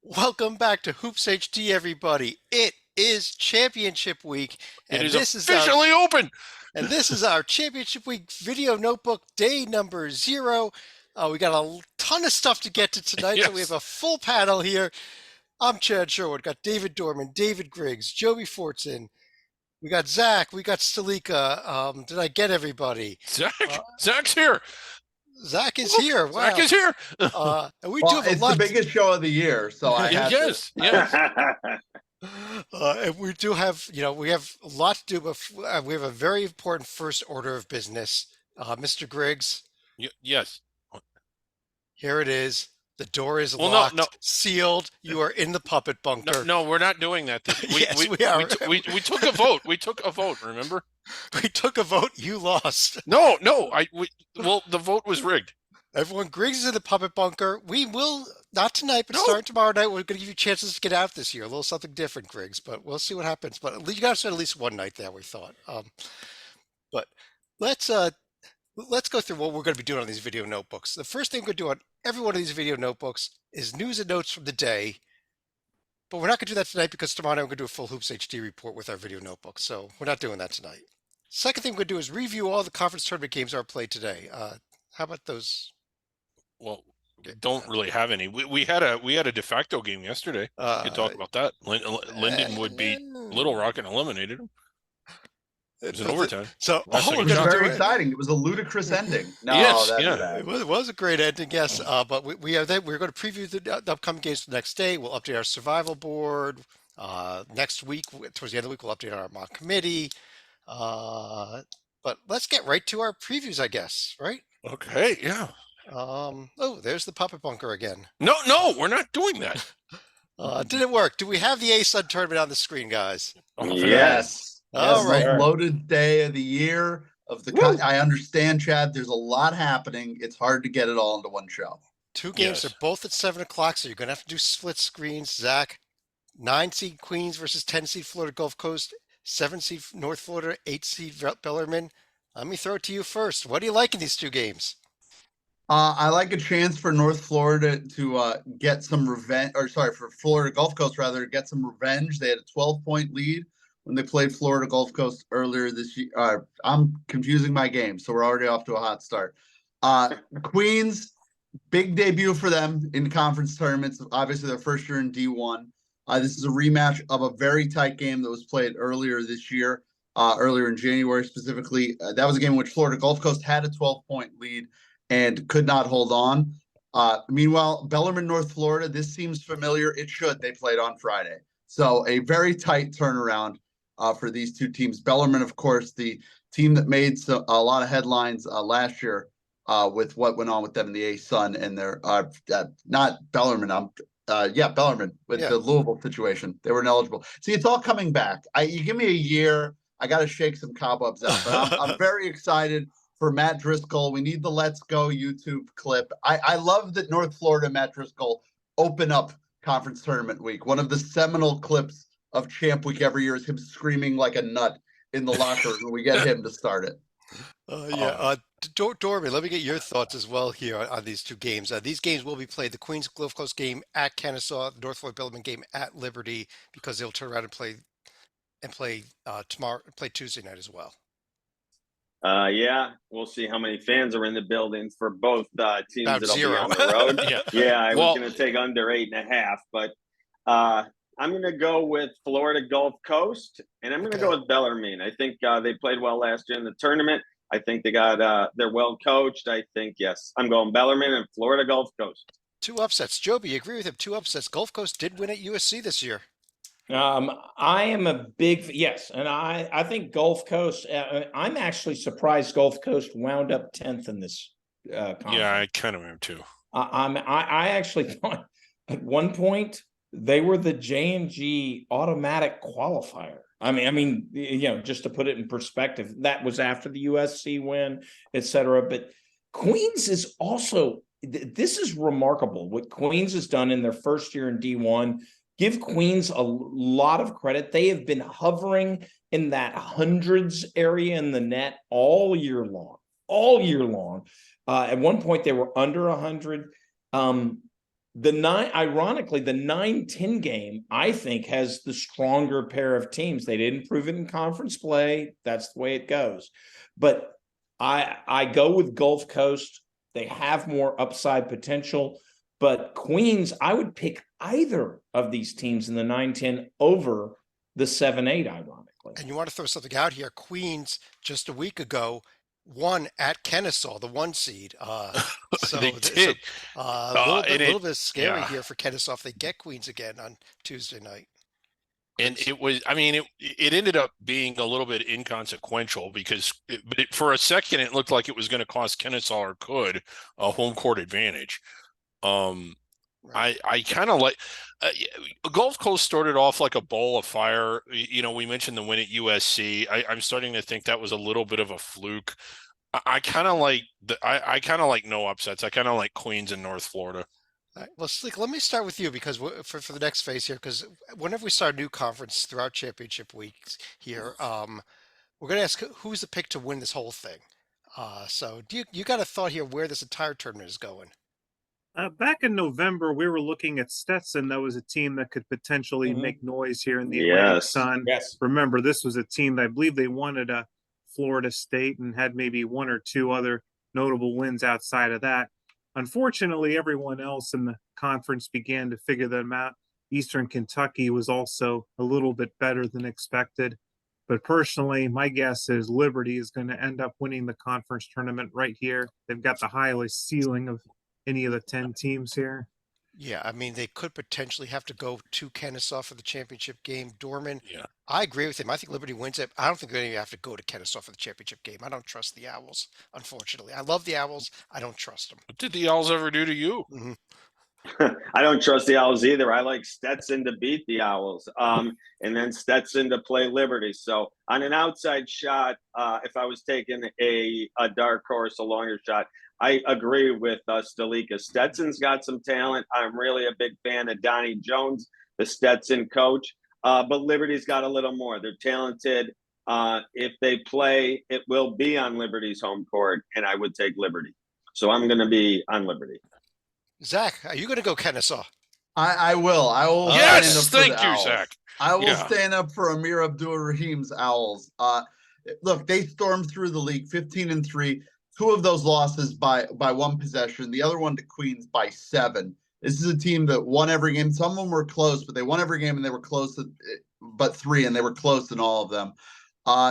Welcome back to Hoops HD, everybody. It is Championship Week, It and is this is our officially open. Championship Week video notebook day number 0. We got a ton of stuff to get to tonight, so we have Yes. a full panel here. I'm Chad Sherwood. Got David Dorman, David Griggs, Joey Fortson. We got Zach. We got Stalika. Did I get everybody? Uh, Zach's here. Zach is Look, here. Zach Wow. is here. And we do Well, have a it's the lot. biggest show of the year, so I Yeah, had to. yes, yes. And we do have, we have a lot to do, but we have a very important first order of business. Mr. Griggs, Yes. here it is. The door is Well, no, no, locked, sealed. You are in the puppet no, bunker. no. We're not doing that. Yes, we are. We took a vote. We took a vote. Remember? We took a vote. You lost. No, no. Well, the vote was rigged. Everyone, Griggs is in the puppet bunker. We will, not tonight, but No. starting tomorrow night, we're going to give you chances to get out this year. A little something different, Griggs, but we'll see what happens. But at least you got to spend at least one night there, we thought. But let's let's go through what we're going to be doing on these video notebooks. The first thing we're going to do on every one of these video notebooks is news and notes from the day. But we're not going to do that tonight because tomorrow night we're going to do a full Hoops HD report with our video notebooks. So we're not doing that tonight. Second thing we're going to do is review all the conference tournament games that are played today. How about those? Well, we don't really have any. We had a de facto game yesterday. We could talk about that. Lindenwood beat Little Rock and eliminated him. It was in overtime. So Last all we're second It was going to very do exciting. It was a ludicrous ending. No, Yes, that's yeah. bad. it was a great ending, yes. But we're going to preview the upcoming games the next day. We'll update our survival board. Next week, towards the end of the week, we'll update our mock committee. But let's get right to our previews, I guess, right? Okay, yeah. Oh, there's the puppet bunker again. No, no, we're not doing that. Did it work? Do we have the A-Sun tournament on the screen, guys? Oh, Yes. All Yes, right. most loaded day of the year of the. I understand, Chad. There's a lot happening. It's hard to get it all into one show. Two games Yes. are both at 7 o'clock, so you're going to have to do split screens. Zach, 9 seed Queens versus 10 seed Florida Gulf Coast, 7 seed North Florida, 8 seed Bellarmine. Let me throw it to you first. What do you like in these two games? I like a chance for North Florida to get some revenge, or sorry, for Florida Gulf Coast rather, to get some revenge. They had a 12-point lead when they played Florida Gulf Coast earlier this year. I'm confusing my game, so we're already off to a hot start. Queens, big debut for them in conference tournaments. Obviously, their first year in D1. This is a rematch of a very tight game that was played earlier this year, earlier in January specifically. That was a game in which Florida Gulf Coast had a 12-point lead and could not hold on. Meanwhile, Bellarmine, North Florida, this seems familiar. It should. They played on Friday. So a very tight turnaround for these two teams. Bellarmine, of course, the team that made a lot of headlines last year with what went on with them in the A-Sun and their not Bellarmine. Bellarmine with the Louisville situation. They were ineligible. See, it's all coming back. You give me a year, I got to shake some cobwebs out. But I'm very excited for Matt Driscoll. We need the Let's Go YouTube clip. I love that North Florida Matt Driscoll open up conference tournament week. One of the seminal clips of Champ Week every year is him screaming like a nut in the locker room when we get him to start it. Dorman, let me get your thoughts as well here on these two games. These games will be played. The Queens Gulf Coast game at Kennesaw, the North Florida Bellarmine game at Liberty, because they'll turn around and play tomorrow, play Tuesday night as well. Yeah, we'll see how many fans are in the buildings for both teams About that'll zero. be on the road. Yeah. I was going to take under 8.5, but I'm going to go with Florida Gulf Coast, and I'm going to go with Bellarmine. I think they played well last year in the tournament. I think they're well coached. I think, yes, I'm going Bellarmine and Florida Gulf Coast. Two upsets. Joby, you agree with him? Two upsets. Gulf Coast did win at USC this year. I am a big yes, and I think Gulf Coast. I'm actually surprised Gulf Coast wound up 10th in this conference. Yeah, I kind of am too. I actually thought at one point they were the J&G automatic qualifier. I mean, just to put it in perspective, that was after the USC win, etc. But Queens is also. This is remarkable what Queens has done in their first year in D1. Give Queens a lot of credit. They have been hovering in that hundreds area in the net all year long. At one point, they were under 100. Ironically, the 9-10 game, I think, has the stronger pair of teams. They didn't prove it in conference play. That's the way it goes. But I go with Gulf Coast. They have more upside potential. But Queens, I would pick either of these teams in the 9-10 over the 7-8, ironically. And you want to throw something out here. Queens, just a week ago, won at Kennesaw, the 1 seed. So, They did. A little bit scary yeah. here for Kennesaw if they get Queens again on Tuesday night. And it was, I mean, it ended up being a little bit inconsequential because for a second, it looked like it was going to cost Kennesaw or could a home court advantage. Right. I kind of like Gulf Coast started off like a ball of fire. You know, we mentioned the win at USC. I'm starting to think that was a little bit of a fluke. I kind of like I kind of like no upsets. I kind of like Queens and North Florida. All right. Well, Sleek, let me start with you because for the next phase here, because whenever we start a new conference throughout championship weeks here, we're going to ask who's the pick to win this whole thing. So you got a thought here where this entire tournament is going? Back in November, we were looking at Stetson. That was a team that could potentially make noise here in the Atlantic Sun. Yes. Remember, this was a team that I believe they wanted a Florida State and had maybe 1 or 2 other notable wins outside of that. Unfortunately, everyone else in the conference began to figure them out. Eastern Kentucky was also a little bit better than expected. But personally, my guess is Liberty is going to end up winning the conference tournament right here. They've got the highest ceiling of any of the 10 teams here. Yeah, I mean, they could potentially have to go to Kennesaw for the championship game. Dorman, Yeah. I agree with him. I think Liberty wins it. I don't think they're going to have to go to Kennesaw for the championship game. I don't trust the Owls, unfortunately. I love the Owls. I don't trust them. What did the Owls ever do to you? I don't trust the Owls either. I like Stetson to beat the Owls, and then Stetson to play Liberty. So on an outside shot, if I was taking a dark horse, a longer shot, I agree with Stalika. Stetson's got some talent. I'm really a big fan of Donnie Jones, the Stetson coach. But Liberty's got a little more. They're talented. If they play, it will be on Liberty's home court, and I would take Liberty. So I'm going to be on Liberty. Zach, are you going to go Kennesaw? I will. I will. Yes, stand up for thank the you, Owls. Zach. I will Yeah. stand up for Amir Abdul-Rahim's Owls. Look, they stormed through the league 15-3. 2 of those losses by 1 possession. The other one to Queens by 7. This is a team that won every game. Some of them were close, but they won every game and they were close, but 3, and they were close in all of them.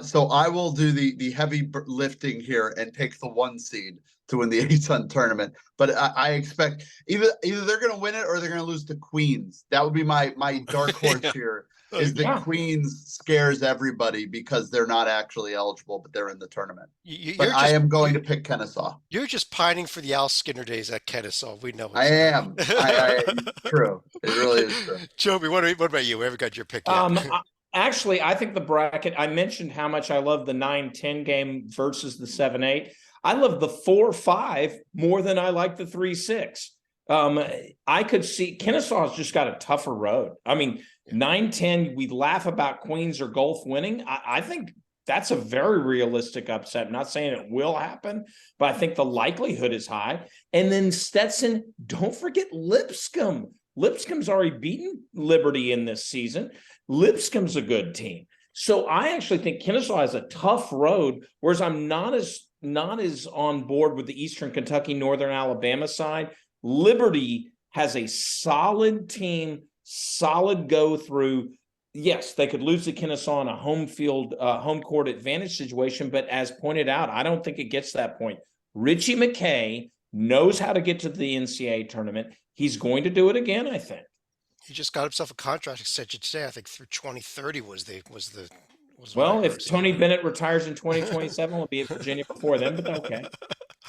So I will do the heavy lifting here and take the 1 seed to win the A-Sun tournament. But I expect either they're going to win it or they're going to lose to Queens. That would be my dark horse Yeah. here. Is that Queens scares everybody because they're not actually eligible, but they're in the tournament. But I am going to pick Kennesaw. You're just pining for the Al Skinner days at Kennesaw. We know. I am. True. It really is true. Joby, what about you? We haven't got your pick yet. Actually, I think the bracket, I mentioned how much I love the 9-10 game versus the 7-8. I love the 4-5 more than I like the 3-6. I could see Kennesaw's just got a tougher road. I mean, 9-10, we laugh about Queens or Gulf winning. I think that's a very realistic upset. I'm not saying it will happen, but I think the likelihood is high. And then Stetson, don't forget Lipscomb. Lipscomb's already beaten Liberty in this season. Lipscomb's a good team. So I actually think Kennesaw has a tough road, whereas I'm not as on board with the Eastern Kentucky, Northern Alabama side. Liberty has a solid team, solid go through. Yes, they could lose to Kennesaw in a home court advantage situation, but as pointed out, I don't think it gets to that point. Richie McKay knows how to get to the NCAA tournament. He's going to do it again, I think. He just got himself a contract extension today. I think through 2030 was well, if Tony Bennett retires in 2027, we'll be at Virginia before then, but okay.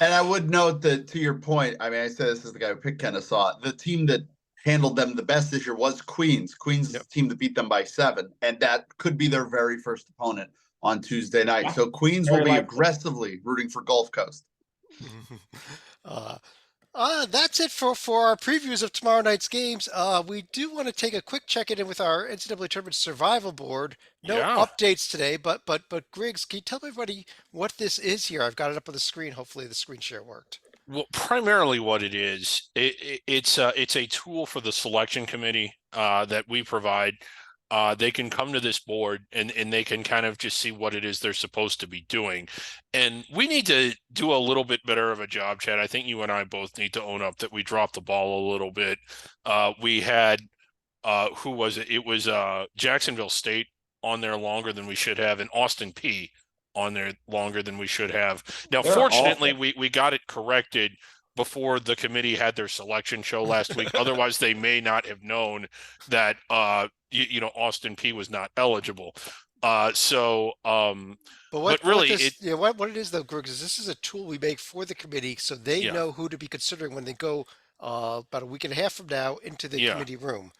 And I would note that, to your point, I mean, I said this is the guy who picked Kennesaw. The team that handled them the best this year was Queens. Queens is the team that beat them by 7, and that could be their very first opponent on Tuesday night. So Queens will be aggressively rooting for Gulf Coast. That's it for our previews of tomorrow night's games. We do want to take a quick check-in with our NCAA Tournament Survival Board. No updates today, but Griggs, can you tell everybody what this is here? I've got it up on the screen. Hopefully the screen share worked. Well, primarily what it is, it's a tool for the selection committee that we provide. They can come to this board and they can kind of just see what it is they're supposed to be doing. And we need to do a little bit better of a job, Chad. I think you and I both need to own up that we dropped the ball a little bit. We had who was it? It was Jacksonville State on there longer than we should have, and Austin P on there longer than we should have. Now, They're fortunately, awful. we got it corrected before the committee had their selection show last week. Otherwise, they may not have known that Austin P was not eligible. But really, what it is though, Griggs, is this is a tool we make for the committee so they Yeah. know who to be considering when they go about a week and a half from now into the Yeah. committee room.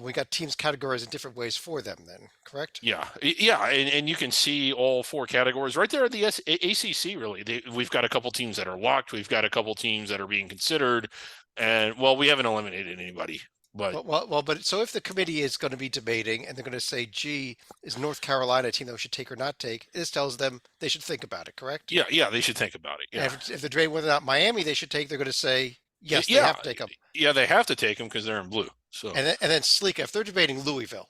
We got teams categorized in different ways for them then, correct? Yeah, and you can see all four categories right there at the ACC. Really, we've got a couple teams that are locked. We've got a couple teams that are being considered, and well, we haven't eliminated anybody. But But so if the committee is going to be debating and they're going to say, "Gee, is North Carolina a team that we should take or not take?" This tells them they should think about it, correct? yeah, they should think about it. And Yeah, if they're debating whether or not Miami they should take, they're going to say, "Yes, they yeah, have to take them." yeah, they have to take them because they're in blue. So And then Sleek, if they're debating Louisville,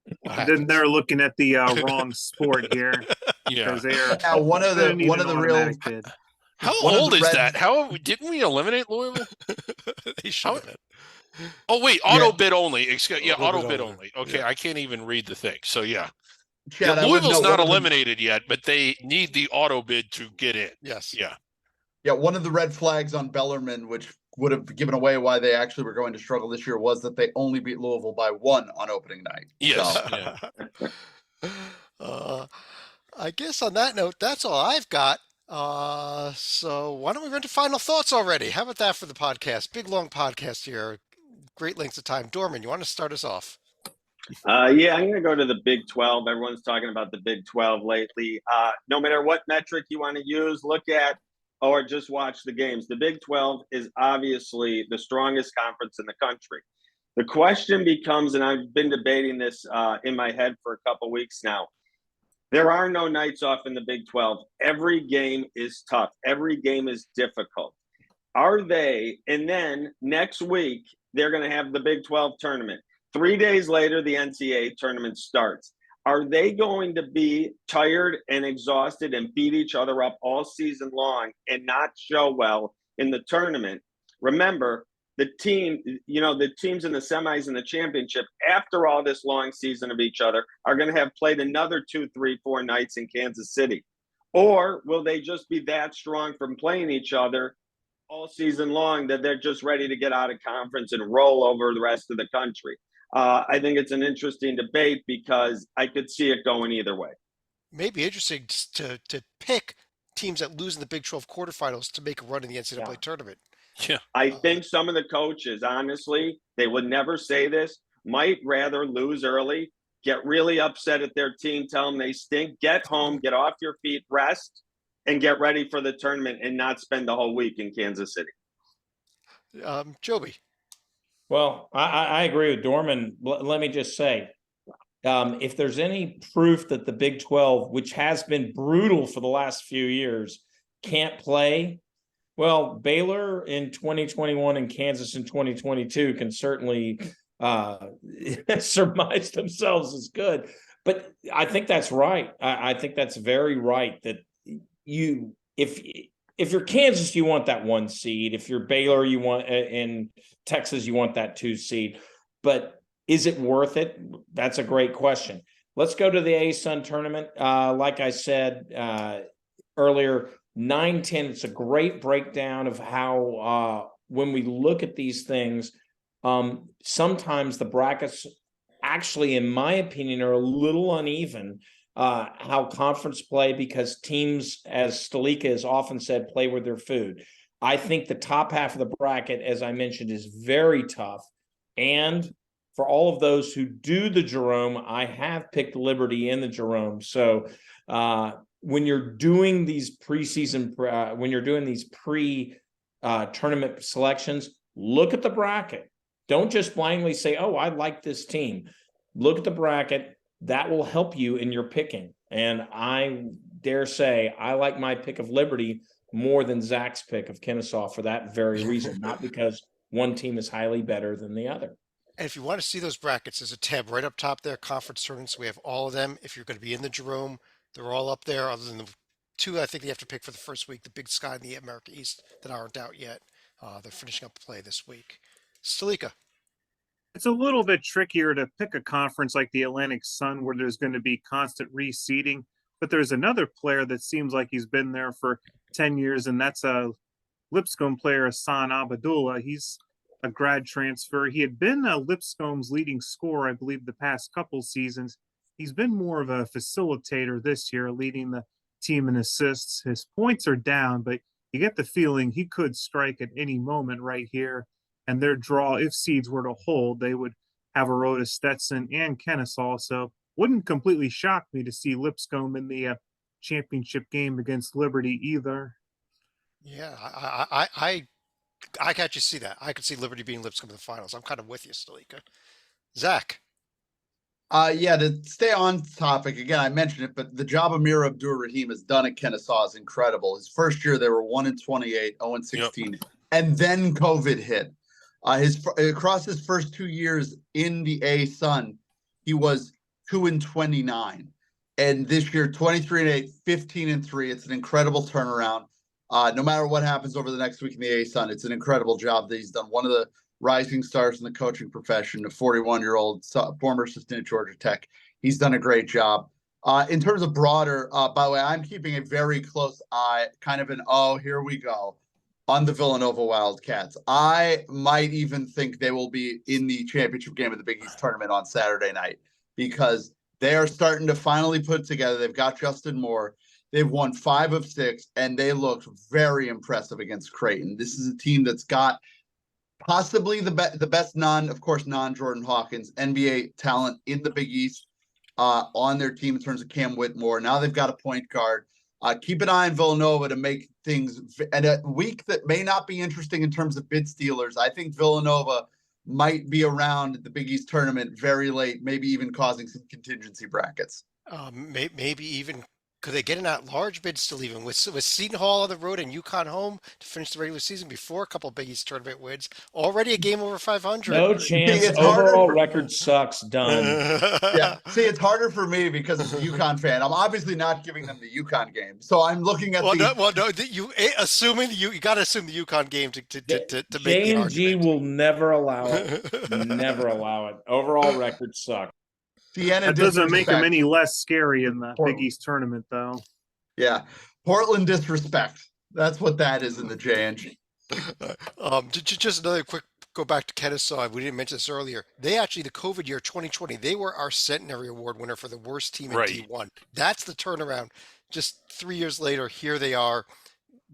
what Then happens? they're looking at the wrong sport here yeah, because they are. Now, one of they the need one an of the real automatic bid. how one of old the is red- that? didn't we eliminate Louisville? They should have been. Oh wait, Yeah. auto bid only. Yeah, Auto auto bid bid only. only. Okay, Yeah. I can't even read the thing. So yeah, Chad, I would Louisville's note not one of the- eliminated yet, but they need the auto bid to get in. Yes. Yeah. Yeah, one of the red flags on Bellarmine, which would have given away why they actually were going to struggle this year, was that they only beat Louisville by 1 on opening night. Yes. So, Yeah. I guess on that note, that's all I've got. So why don't we run to final thoughts already? How about that for the podcast? Big long podcast here. Great lengths of time. Dorman, you want to start us off? Yeah, I'm going to go to the Big 12. Everyone's talking about the Big 12 lately. No matter what metric you want to use, look at or just watch the games. The Big 12 is obviously the strongest conference in the country. The question becomes, and I've been debating this in my head for a couple weeks now. There are no nights off in the Big 12. Every game is tough. Every game is difficult. Are they? And then next week, they're going to have the Big 12 tournament. 3 days later, the NCAA tournament starts. Are they going to be tired and exhausted and beat each other up all season long and not show well in the tournament? Remember, the teams in the semis and the championship, after all this long season of each other, are going to have played another 2, 3, 4 nights in Kansas City. Or will they just be that strong from playing each other all season long that they're just ready to get out of conference and roll over the rest of the country? I think it's an interesting debate because I could see it going either way. Maybe interesting to pick teams that lose in the Big 12 quarterfinals to make a run in the NCAA tournament. Yeah. I think some of the coaches, honestly, they would never say this, might rather lose early, get really upset at their team, tell them they stink, get home, get off your feet, rest, and get ready for the tournament and not spend the whole week in Kansas City. Joby. Well, I agree with Dorman. Let me just say, if there's any proof that the Big 12, which has been brutal for the last few years, can't play, well, Baylor in 2021 and Kansas in 2022 can certainly surmise themselves as good. But I think that's right. I think that's very right that if you're Kansas, you want that 1 seed. If you're Baylor, you want in Texas, you want that 2 seed. But is it worth it? That's a great question. Let's go to the ASUN tournament. Like I said earlier, 9-10. It's a great breakdown of how when we look at these things, sometimes the brackets actually, in my opinion, are a little uneven. How conference play, because teams, as Stalika has often said, play with their food. I think the top half of the bracket, as I mentioned, is very tough. And for all of those who do the Jerome, I have picked Liberty in the Jerome. So when you're doing these preseason, when you're doing these pre-tournament selections, look at the bracket. Don't just blindly say, oh, I like this team. Look at the bracket. That will help you in your picking. And I dare say I like my pick of Liberty more than Zach's pick of Kennesaw for that very reason, not because one team is highly better than the other. And if you want to see those brackets, there's a tab right up top there, conference tournaments. We have all of them. If you're going to be in the Jerome, they're all up there, other than the two I think you have to pick for the first week, the Big Sky and the America East that aren't out yet. They're finishing up play this week. Stalika. It's a little bit trickier to pick a conference like the Atlantic Sun where there's going to be constant reseeding, but there's another player that seems like he's been there for 10 years, and that's a Lipscomb player, Hassan Abdullah. He's a grad transfer. He had been Lipscomb's leading scorer, I believe, the past couple seasons. He's been more of a facilitator this year, leading the team in assists. His points are down, but you get the feeling he could strike at any moment right here. And their draw, if seeds were to hold, they would have Arota, Stetson, and Kennesaw. So wouldn't completely shock me to see Lipscomb in the championship game against Liberty either. Yeah, I can't just see that. I could see Liberty being Lipscomb in the finals. I'm kind of with you, Stalika. Zach. Yeah, to stay on topic, again, I mentioned it, but the job Amir Abdur-Rahim has done at Kennesaw is incredible. His first year, they were 1-28, 0-16, and then COVID hit. Across his first 2 years in the A-Sun, he was 2-29. And this year, 23-8, 15-3. It's an incredible turnaround. No matter what happens over the next week in the A-Sun, it's an incredible job that he's done. One of the rising stars in the coaching profession, a 41-year-old former assistant at Georgia Tech. He's done a great job. In terms of broader, by the way, I'm keeping a very close eye, kind of here we go, on the Villanova Wildcats. I might even think they will be in the championship game of the Big East tournament on Saturday night, because they are starting to finally put it together. They've got Justin Moore. They've won 5 of 6, and they looked very impressive against Creighton. This is a team that's got possibly the best non-Jordan Hawkins NBA talent in the Big East on their team in terms of Cam Whitmore. Now they've got a point guard. Keep an eye on Villanova to make things, and a week that may not be interesting in terms of bid stealers. I think Villanova might be around at the Big East tournament very late, maybe even causing some contingency brackets. Maybe even could they get an at-large bid still even with Seton Hall on the road and UConn home to finish the regular season before a couple of Big East tournament wins? Already a game over 500. No chance. Overall record sucks. Done. Yeah. See, it's harder for me because I'm a UConn fan. I'm obviously not giving them the UConn game, so I'm looking at assuming you got to assume the UConn game to make the argument. J&G will never allow it. Never allow it. Overall record sucks. That doesn't make them any less scary in the Big East tournament, though. Yeah, Portland disrespect. That's what that is in the J&G. Just another quick go back to Kennesaw. We didn't mention this earlier. They actually, the COVID year 2020, they were our Centenary Award winner for the worst team in D1. That's the turnaround. Just 3 years later, here they are,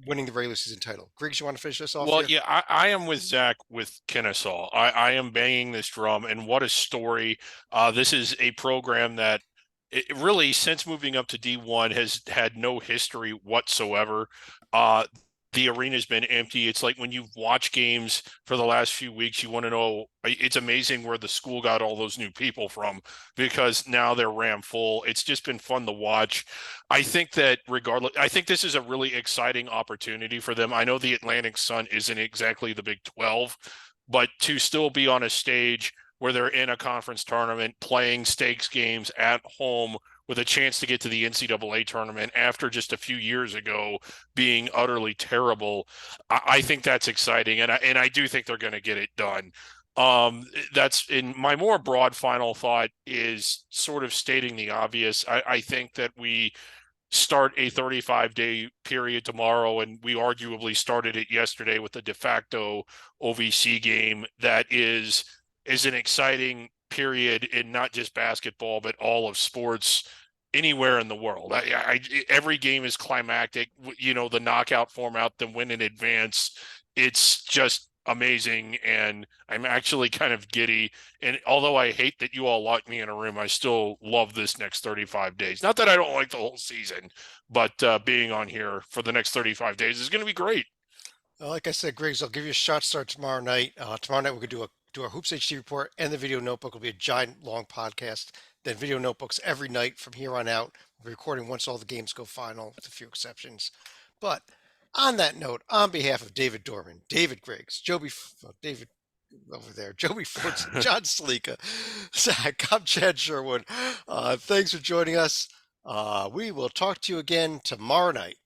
winning the regular season title. Griggs, you want to finish this off? Well, here? yeah, I am with Zach with Kennesaw. I am banging this drum, and what a story. This is a program that it really, since moving up to D1, has had no history whatsoever. The arena's been empty. It's like when you've watched games for the last few weeks, you want to know, it's amazing where the school got all those new people from, because now they're ram full. It's just been fun to watch. I think that I think this is a really exciting opportunity for them. I know the Atlantic Sun isn't exactly the Big 12, but to still be on a stage where they're in a conference tournament, playing stakes games at home with a chance to get to the NCAA tournament after just a few years ago being utterly terrible, I think that's exciting, and I do think they're going to get it done. That's in my more broad final thought is sort of stating the obvious. I think that we start a 35-day period tomorrow, and we arguably started it yesterday with the de facto OVC game that is an exciting period in not just basketball, but all of sports anywhere in the world. Every game is climactic. You know, the knockout format, the win in advance. It's just amazing, and I'm actually kind of giddy. And although I hate that you all locked me in a room, I still love this next 35 days. Not that I don't like the whole season, but being on here for the next 35 days is going to be great. Like I said, Griggs, I'll give you a shot start tomorrow night. Tomorrow night we're going to do our Hoops HD report, and the video notebook will be a giant long podcast. Then video notebooks every night from here on out. We'll be recording once all the games go final, with a few exceptions. But On that note, on behalf of David Dorman, David Griggs, David over there, Joby Fortson, John Salika, Zach, I'm Chad Sherwood. Thanks for joining us. We will talk to you again tomorrow night.